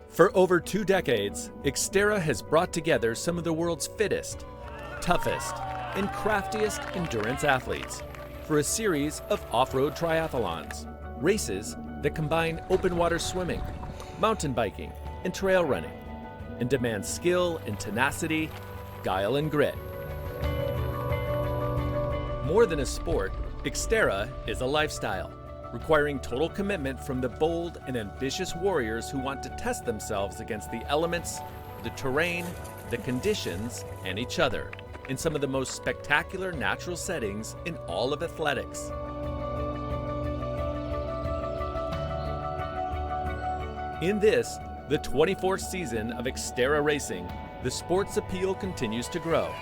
For over 2 decades, XTERRA has brought together some of the world's fittest, toughest, and craftiest endurance athletes for a series of off-road triathlons, races that combine open water swimming, mountain biking, and trail running, and demand skill and tenacity, guile and grit. More than a sport, XTERRA is a lifestyle, requiring total commitment from the bold and ambitious warriors who want to test themselves against the elements, the terrain, the conditions, and each other in some of the most spectacular natural settings in all of athletics. In this, the 24th season of XTERRA racing, the sport's appeal continues to grow.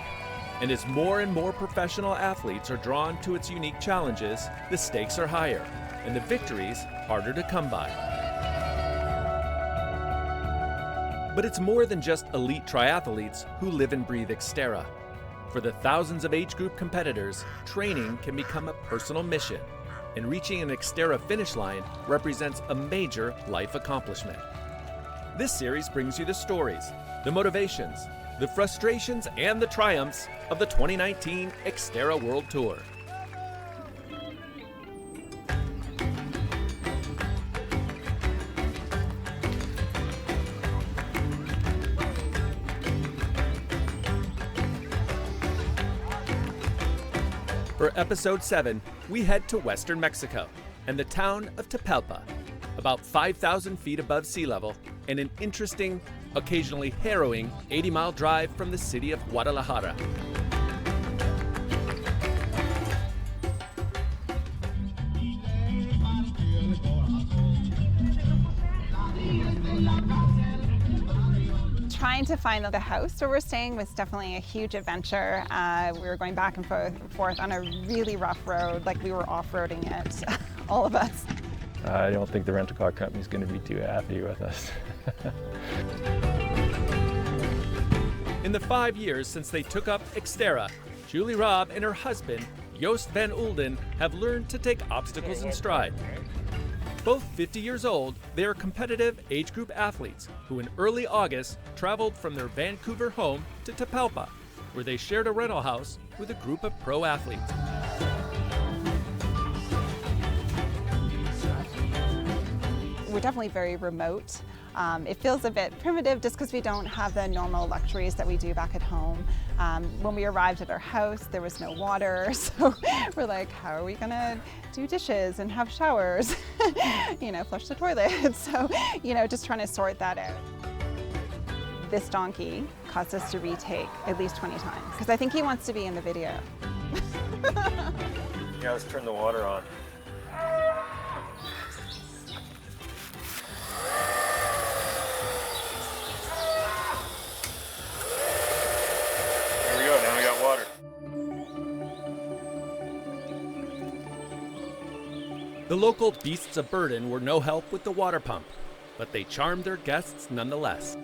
And as more and more professional athletes are drawn to its unique challenges, the stakes are higher and the victories harder to come by. But it's more than just elite triathletes who live and breathe XTERRA. For the thousands of age group competitors, training can become a personal mission, and reaching an XTERRA finish line represents a major life accomplishment. This series brings you the stories, the motivations, the frustrations, and the triumphs of the 2019 XTERRA World Tour. For episode 7, we head to western Mexico and the town of Tapalpa, about 5,000 feet above sea level, and an interesting, occasionally harrowing 80-mile drive from the city of Guadalajara. Trying to find the house where we're staying was definitely a huge adventure. We were going back and forth on a really rough road, like we were off-roading it, all of us. I don't think the rental car company is going to be too happy with us. In the 5 years since they took up XTERRA, Julie Robb and her husband, Joost Van Ulden, have learned to take obstacles in stride. Both 50 years old, they are competitive age group athletes who in early August traveled from their Vancouver home to Tapalpa, where they shared a rental house with a group of pro athletes. We're definitely very remote. It feels a bit primitive just because we don't have the normal luxuries that we do back at home. When we arrived at our house, there was no water, so we're like, how are we gonna do dishes and have showers, flush the toilet? So, just trying to sort that out. This donkey caused us to retake at least 20 times because I think he wants to be in the video. Yeah, let's turn the water on. The local beasts of burden were no help with the water pump, but they charmed their guests nonetheless.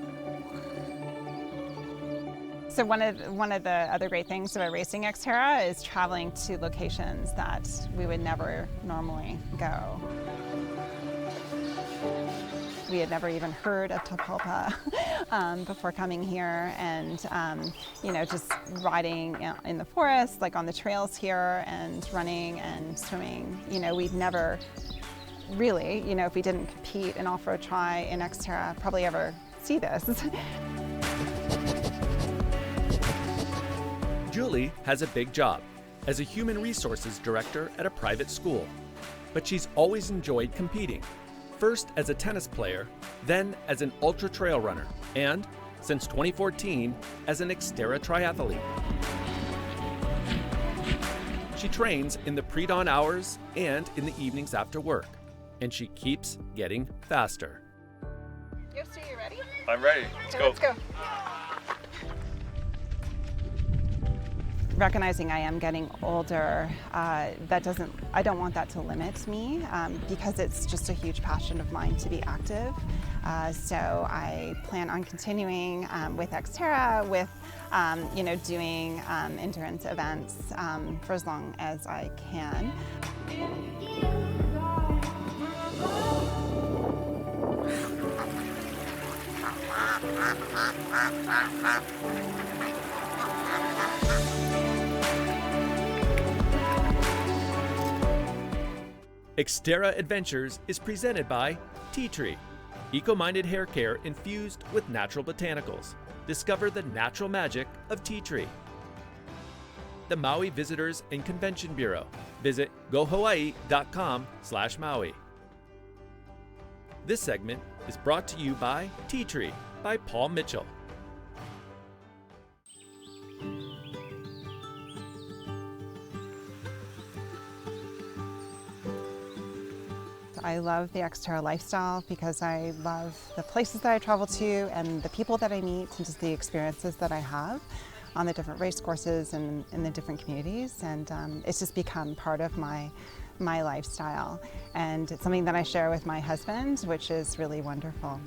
So one of the other great things about racing XTERRA is traveling to locations that we would never normally go. We had never even heard of Tapalpa before coming here, and just riding in the forest, like on the trails here, and running and swimming. We'd never really, if we didn't compete in off-road tri in XTERRA, probably ever see this. Julie has a big job as a human resources director at a private school, but she's always enjoyed competing. First as a tennis player, then as an ultra trail runner, and since 2014 as an XTERRA triathlete. She trains in the pre-dawn hours and in the evenings after work, and she keeps getting faster. Joost, are you ready? I'm ready. Let's go. Recognizing I am getting older, I don't want that to limit me because it's just a huge passion of mine to be active. So I plan on continuing with XTERRA, with doing endurance events for as long as I can. XTERRA Adventures is presented by Tea Tree, eco-minded hair care infused with natural botanicals. Discover the natural magic of Tea Tree. The Maui Visitors and Convention Bureau. Visit gohawaii.com/Maui. This segment is brought to you by Tea Tree by Paul Mitchell. I love the XTERRA lifestyle because I love the places that I travel to and the people that I meet and just the experiences that I have on the different race courses and in the different communities. And it's just become part of my lifestyle. And it's something that I share with my husband, which is really wonderful.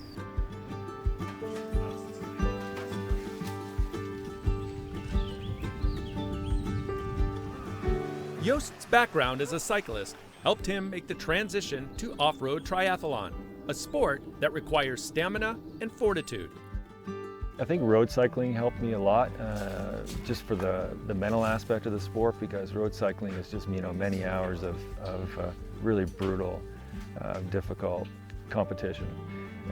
Joost's background as a cyclist helped him make the transition to off-road triathlon, a sport that requires stamina and fortitude. I think road cycling helped me a lot, just for the mental aspect of the sport, because road cycling is just, many hours of really brutal, difficult competition.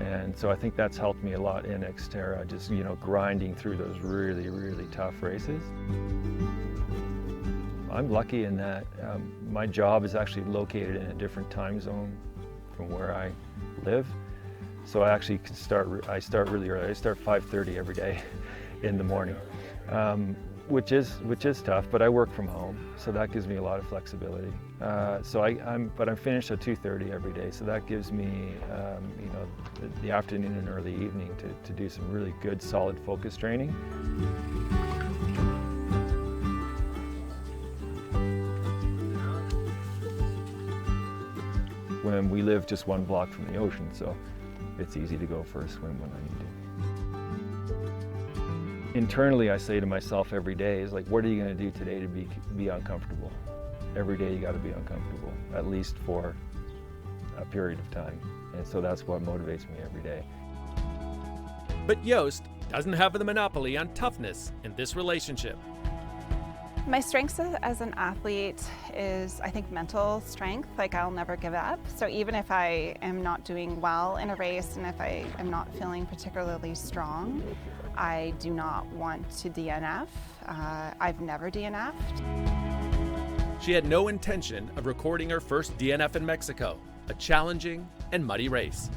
And so I think that's helped me a lot in XTERRA, just, grinding through those really, really tough races. I'm lucky in that my job is actually located in a different time zone from where I live. So I actually can start really early. I start 5:30 every day in the morning, which is tough, but I work from home, so that gives me a lot of flexibility. I'm finished at 2:30 every day, so that gives me the afternoon and early evening to do some really good solid focus training. When we live just one block from the ocean, so it's easy to go for a swim when I need to. Internally, I say to myself every day is like, what are you going to do today to be uncomfortable? Every day you got to be uncomfortable, at least for a period of time. And so that's what motivates me every day. But Joost doesn't have the monopoly on toughness in this relationship. My strengths as an athlete is, I think, mental strength. Like, I'll never give up. So even if I am not doing well in a race and if I am not feeling particularly strong, I do not want to DNF. I've never DNF'd. She had no intention of recording her first DNF in Mexico, a challenging and muddy race.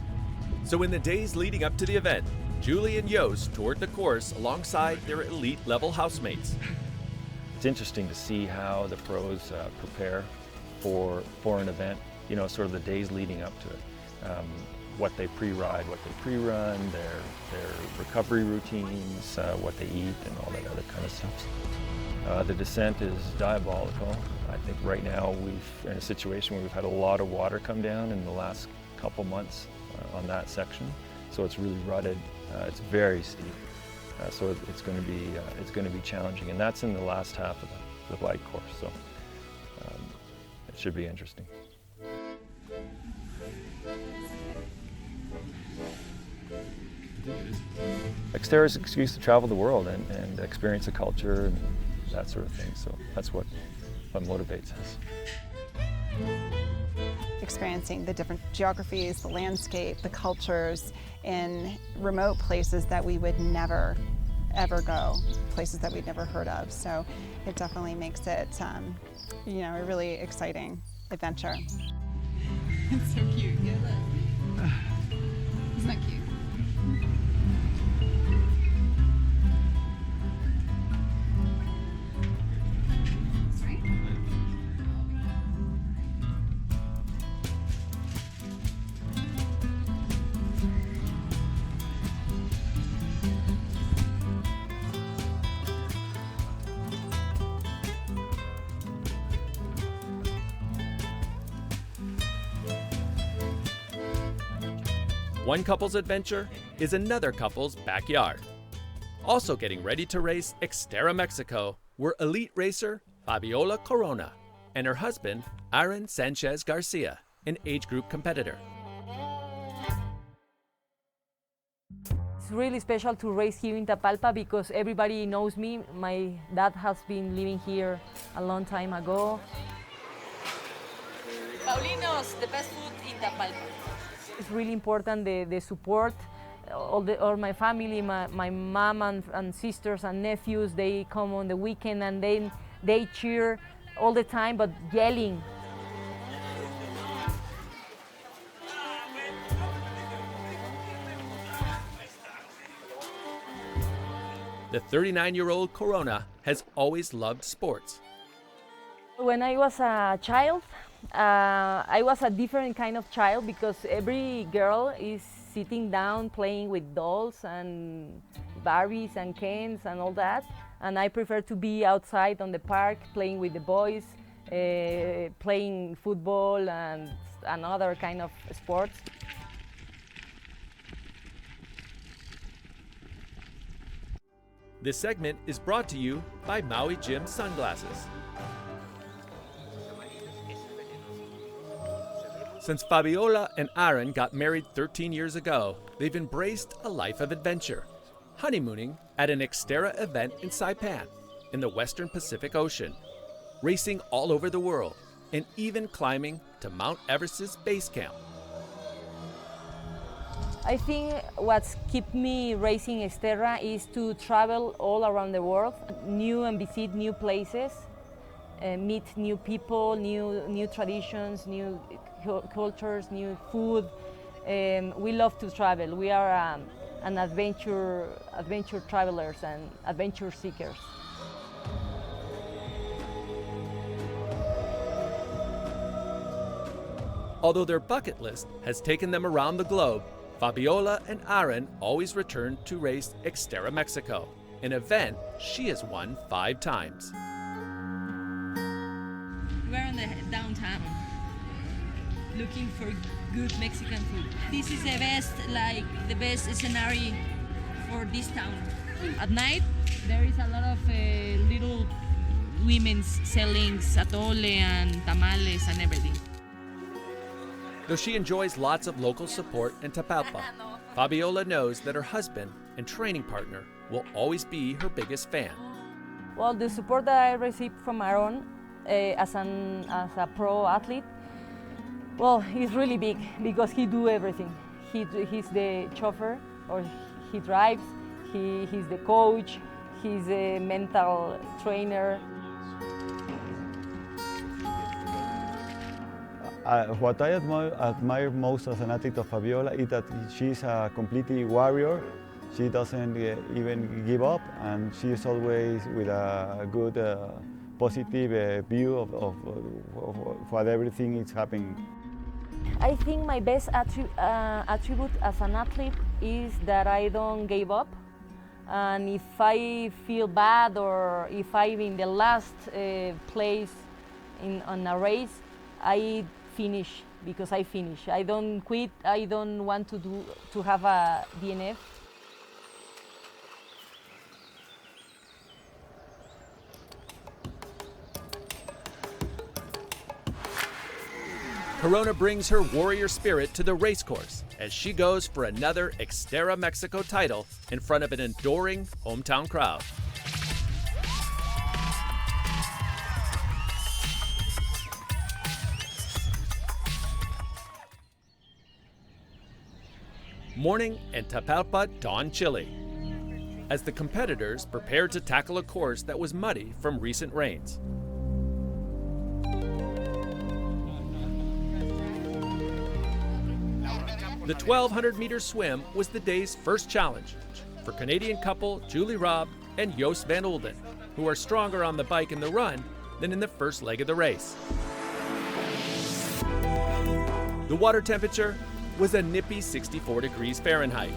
So in the days leading up to the event, Julie and Joost toured the course alongside their elite level housemates. It's interesting to see how the pros prepare for an event, sort of the days leading up to it. What they pre-ride, what they pre-run, their recovery routines, what they eat, and all that other kind of stuff. The descent is diabolical. I think right now we're in a situation where we've had a lot of water come down in the last couple months on that section. So it's really rutted. It's very steep. So it's going to be challenging, and that's in the last half of the glide course. So it should be interesting. XTERRA is an excuse to travel the world and experience the culture and that sort of thing. So that's what motivates us. Experiencing the different geographies, the landscape, the cultures in remote places that we would never ever go, places that we'd never heard of. So it definitely makes it, a really exciting adventure. It's so cute. Yeah, look. Isn't that cute? One couple's adventure is another couple's backyard. Also getting ready to race XTERRA Mexico were elite racer Fabiola Corona and her husband, Aaron Sanchez Garcia, an age group competitor. really special to race here in Tapalpa because everybody knows me. My dad has been living here a long time ago. Paulino's, the best food in Tapalpa. It's really important the support. All my family, my mom and sisters and nephews, they come on the weekend and then they cheer all the time, but yelling. The 39-year-old Corona has always loved sports. When I was a child, I was a different kind of child because every girl is sitting down playing with dolls and Barbies and Kens and all that. And I prefer to be outside on the park playing with the boys, playing football and other kind of sports. This segment is brought to you by Maui Jim Sunglasses. Since Fabiola and Aaron got married 13 years ago, they've embraced a life of adventure, honeymooning at an XTERRA event in Saipan, in the Western Pacific Ocean, racing all over the world, and even climbing to Mount Everest's base camp. I think what's kept me racing XTERRA is to travel all around the world, and visit new places, meet new people, new traditions, new cultures, new food. We love to travel. We are an adventure travelers and adventure seekers. Although their bucket list has taken them around the globe, Fabiola and Aaron always return to race XTERRA Mexico, an event she has won 5 times. We're in the downtown looking for good Mexican food. This is the best scenario for this town. At night, there is a lot of little women selling atole and tamales and everything. Though she enjoys lots of local support in Tapalpa, Fabiola knows that her husband and training partner will always be her biggest fan. Well, the support that I received from Aaron as a pro athlete, well, it's really big because he do everything. He's the chauffeur, or he drives, he's the coach, he's a mental trainer. What I admire most as an athlete of Fabiola is that she's a completely warrior. She doesn't even give up, and she's always with a good, positive view of what everything is happening. I think my best attribute as an athlete is that I don't give up. And if I feel bad or if I'm in the last place on a race, I finish because I finish. I don't quit. I don't want to have a DNF. Corona brings her warrior spirit to the racecourse as she goes for another XTERRA Mexico title in front of an adoring hometown crowd. Morning in Tapalpa dawn chilly as the competitors prepared to tackle a course that was muddy from recent rains. The 1,200-meter swim was the day's first challenge for Canadian couple Julie Robb and Joost Van Ulden, who are stronger on the bike in the run than in the first leg of the race. The water temperature was a nippy 64 degrees Fahrenheit.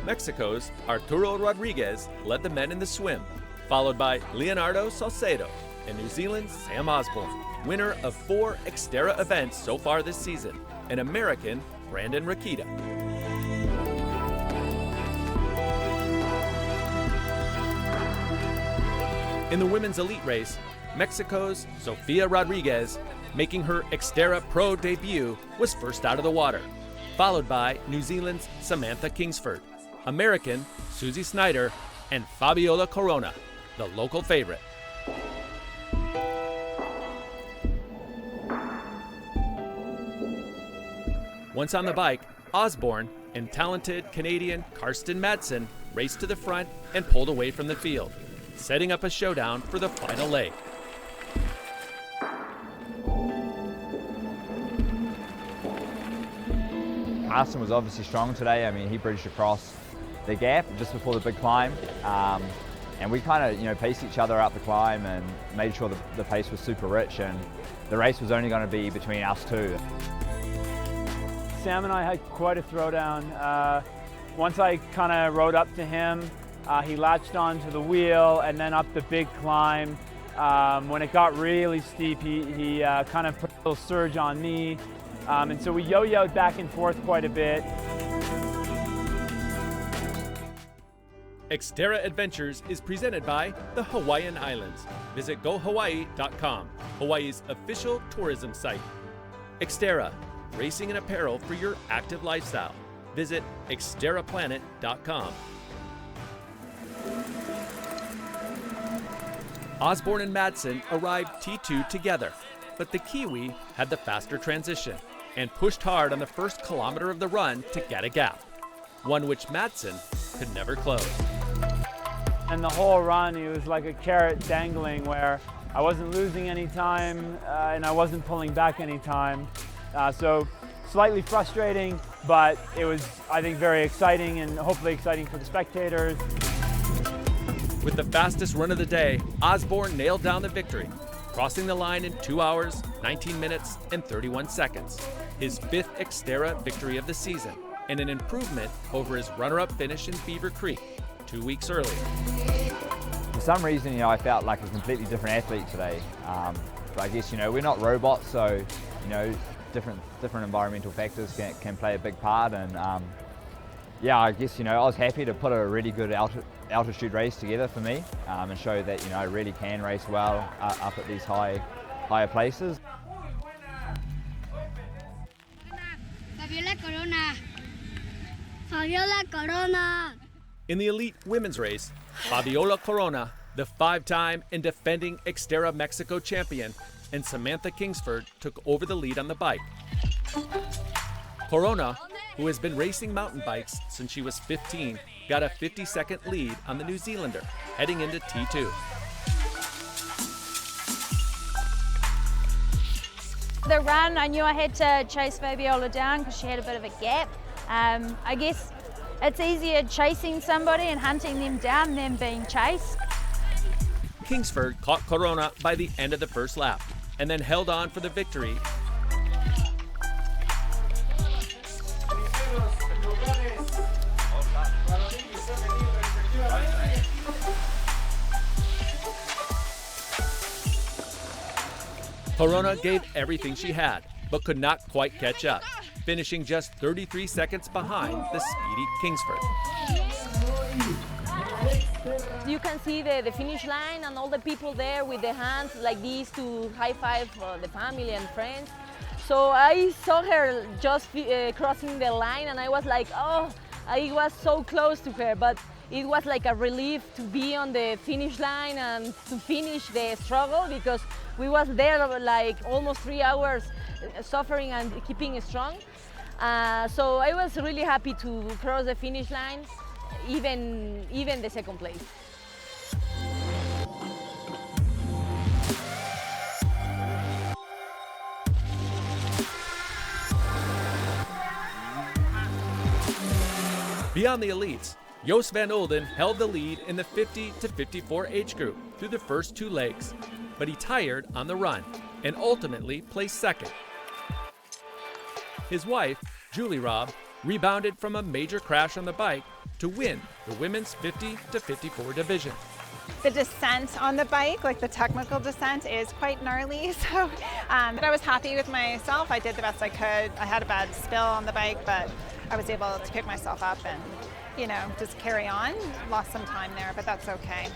Mexico's Arturo Rodriguez led the men in the swim, followed by Leonardo Salcedo and New Zealand's Sam Osborne, winner of 4 XTERRA events so far this season, and American Brandon Rakita. In the women's elite race, Mexico's Sofia Rodriguez making her XTERRA Pro debut, was first out of the water, followed by New Zealand's Samantha Kingsford, American Susie Snyder, and Fabiola Corona, the local favorite. Once on the bike, Osborne and talented Canadian Karsten Madsen raced to the front and pulled away from the field, setting up a showdown for the final leg. Karsten was obviously strong today. I mean, he bridged across the gap just before the big climb. And we kind of, paced each other up the climb and made sure the pace was super rich, and the race was only going to be between us two. Sam and I had quite a throwdown. Once I kind of rode up to him, he latched onto the wheel and then up the big climb. When it got really steep, he kind of put a little surge on me. And so we yo-yoed back and forth quite a bit. XTERRA Adventures is presented by the Hawaiian Islands. Visit GoHawaii.com, Hawaii's official tourism site. XTERRA, racing and apparel for your active lifestyle. Visit XTERRAplanet.com. Osborne and Madsen arrived T2 together, but the Kiwi had the faster transition and pushed hard on the first kilometer of the run to get a gap, one which Madsen could never close. And the whole run, he was like a carrot dangling, where I wasn't losing any time and I wasn't pulling back any time. So slightly frustrating, but it was, I think, very exciting and hopefully exciting for the spectators. With the fastest run of the day, Osborne nailed down the victory, crossing the line in 2 hours, 19 minutes, and 31 seconds. His 5th XTERRA victory of the season, and an improvement over his runner-up finish in Beaver Creek 2 weeks earlier. For some reason, I felt like a completely different athlete today. But I guess, we're not robots, so, different environmental factors can play a big part. And yeah, I guess, I was happy to put a really good altitude race together for me and show that, I really can race well up at these higher places. Fabiola Corona. Fabiola Corona. In the elite women's race, Fabiola Corona, the 5-time and defending XTERRA Mexico champion, and Samantha Kingsford took over the lead on the bike. Corona, who has been racing mountain bikes since she was 15, got a 50-second lead on the New Zealander, heading into T2. The run, I knew I had to chase Fabiola down because she had a bit of a gap. I guess it's easier chasing somebody and hunting them down than being chased. Kingsford caught Corona by the end of the first lap, and then held on for the victory. Corona gave everything she had, but could not quite catch up, finishing just 33 seconds behind the speedy Kingsford. You can see the finish line and all the people there with their hands like this to high five the family and friends. So I saw her just crossing the line, and I was like, oh, I was so close to her, but it was like a relief to be on the finish line and to finish the struggle, because we was there like almost 3 hours suffering and keeping strong. So I was really happy to cross the finish line, even the second place. Beyond the elites, Joost Van Ulden held the lead in the 50 to 54 age group through the first 2 legs, but he tired on the run and ultimately placed second. His wife, Julie Robb, rebounded from a major crash on the bike to win the women's 50 to 54 division. The descent on the bike, like the technical descent, is quite gnarly. So, but I was happy with myself. I did the best I could. I had a bad spill on the bike, but I was able to pick myself up and, just carry on. Lost some time there, but that's okay.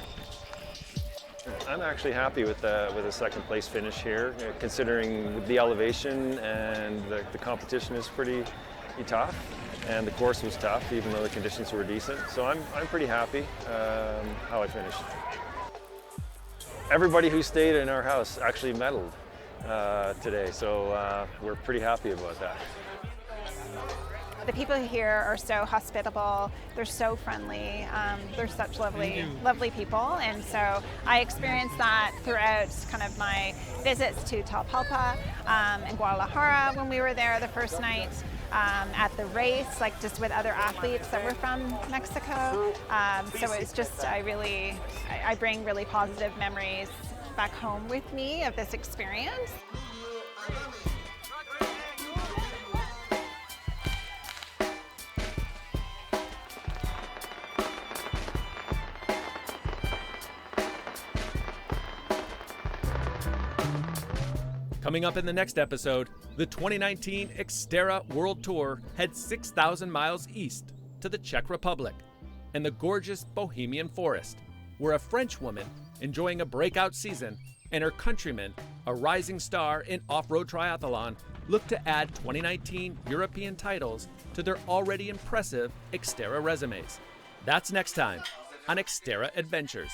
I'm actually happy with a second place finish here, considering the elevation and the competition is pretty tough, and the course was tough, even though the conditions were decent. So I'm pretty happy how I finished. Everybody who stayed in our house actually medaled today, so we're pretty happy about that. The people here are so hospitable, they're so friendly, they're such lovely people, and so I experienced that throughout kind of my visits to Talpalpa and Guadalajara when we were there the first night, at the race, like just with other athletes that were from Mexico. So it's just, I bring really positive memories back home with me of this experience. Coming up in the next episode, the 2019 XTERRA World Tour heads 6,000 miles east to the Czech Republic and the gorgeous Bohemian Forest, where a French woman enjoying a breakout season and her countryman, a rising star in off-road triathlon, look to add 2019 European titles to their already impressive XTERRA resumes. That's next time on XTERRA Adventures.